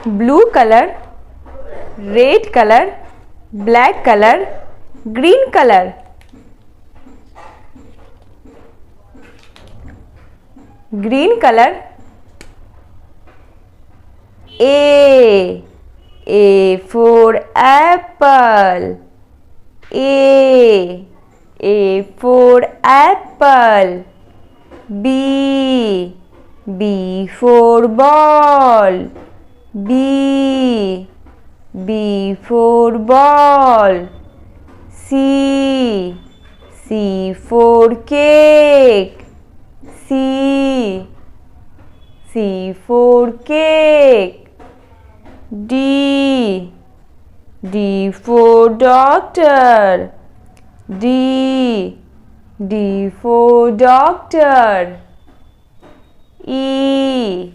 blue color, red color, black color, green color. Green color. A for apple. A for apple. B for ball. B for ball. C for cake. C for cake. D for doctor. D for doctor. E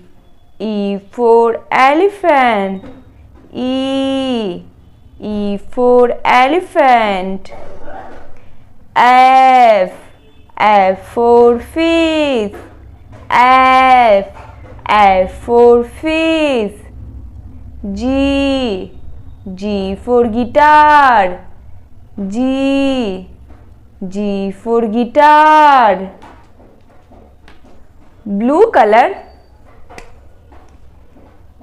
for elephant. E for elephant. F for fish. F for fish. G for guitar. G for guitar. Blue color.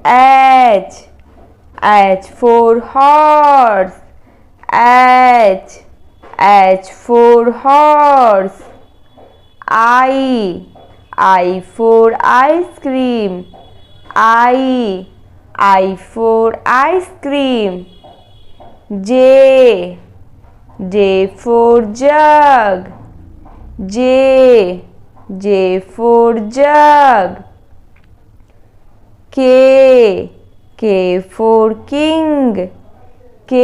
H for horse. H for horse. I for ice cream. I for ice cream. J for jug. J for jug. K for king. K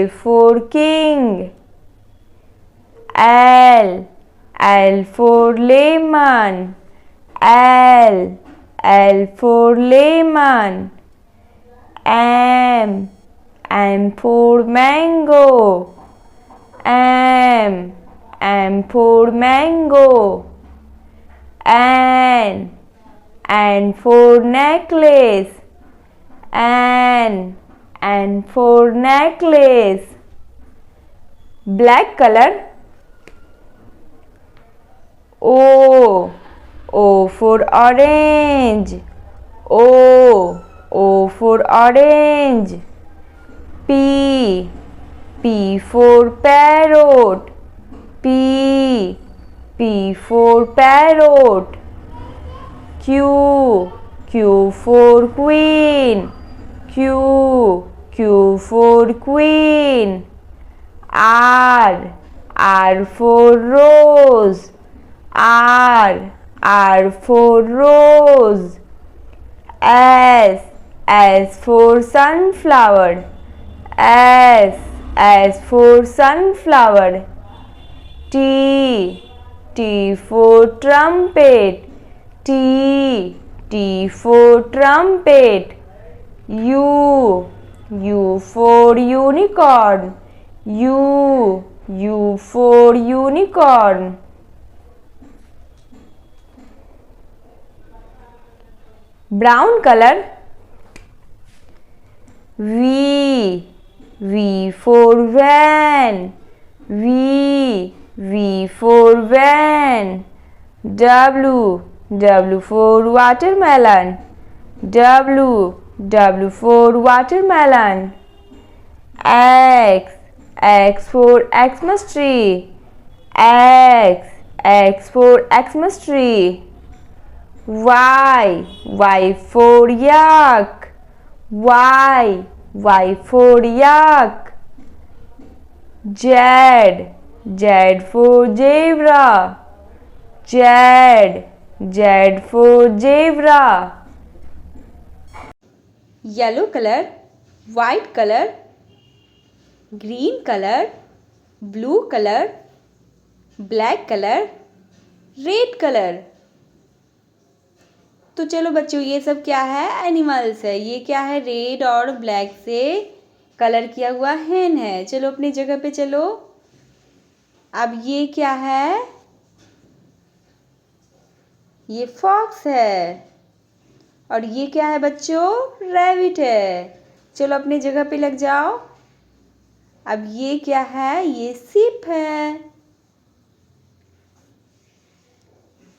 for king. L for lemon. L for lemon. M for mango. M for mango. N for necklace. N for necklace. Black color. O for orange. O for orange. P for parrot. P for parrot. Q for queen. Q for queen. R for rose. R for rose. S for sunflower. S for sunflower. T for trumpet. T for trumpet. U for unicorn. U for unicorn. Brown color. V for van. V for van. W for watermelon. W for watermelon. X for Xmas tree. X for Xmas tree. Y for yak. Y for yak. Z for zebra. Z for zebra. Yellow color, white color, green color, blue color, black color, red colour. तो चलो बच्चों, ये सब क्या है? Animals है। ये क्या है? रेड और ब्लैक से कलर किया हुआ हैन है। चलो अपनी जगह पे चलो। अब ये क्या है? ये फॉक्स है। और ये क्या है बच्चों? रैबिट है। चलो अपनी जगह पे लग जाओ। अब ये क्या है? ये शिप है।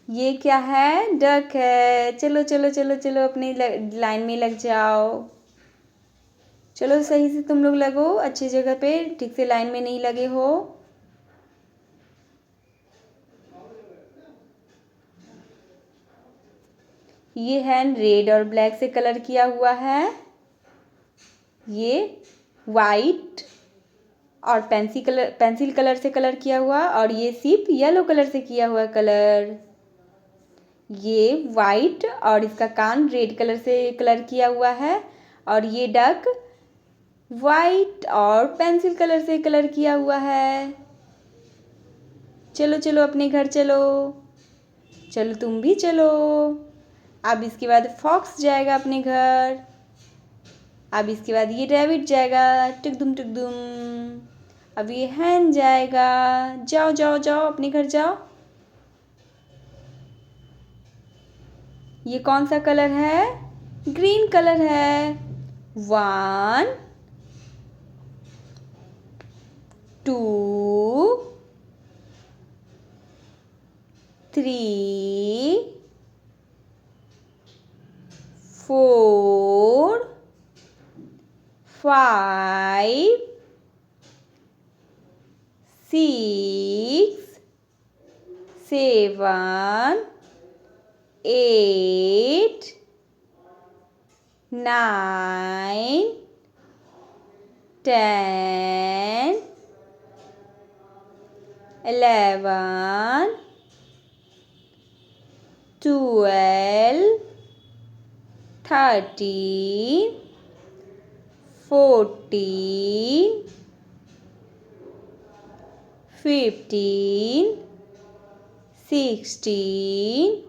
ये क्या है? डक है। चलो चलो चलो चलो अपनी लाइन में लग जाओ। चलो सही से तुम लोग लगो, अच्छी जगह पे, ठीक से लाइन में नहीं लगे हो। ये है रेड और ब्लैक से कलर किया हुआ है। ये वाइट और पेंसिल कलर से कलर किया हुआ, और ये शिप येलो कलर से किया हुआ कलर। ये वाइट और इसका कान रेड कलर से कलर किया हुआ है, और ये डक वाइट और पेंसिल कलर से कलर किया हुआ है। चलो चलो अपने घर चलो। चलो तुम भी चलो। अब इसके बाद फॉक्स जाएगा अपने घर। अब इसके बाद ये रैबिट जाएगा, टुक दुम। अब ये हैन जाएगा। जाओ जाओ जाओ अपने घर जाओ। ये कौन सा कलर है? ग्रीन कलर है। 1 2 3 4 5 6 7 8 9 10 11 12 13 14 15 16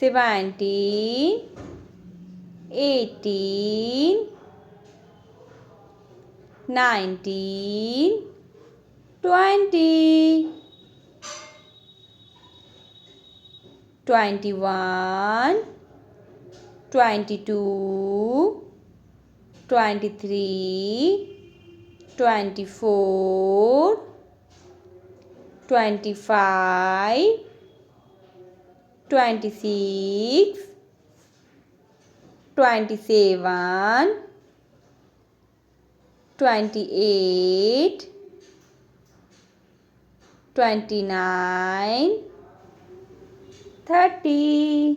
17 18 19 20 21 22 23 24 25 26 27 28 29 30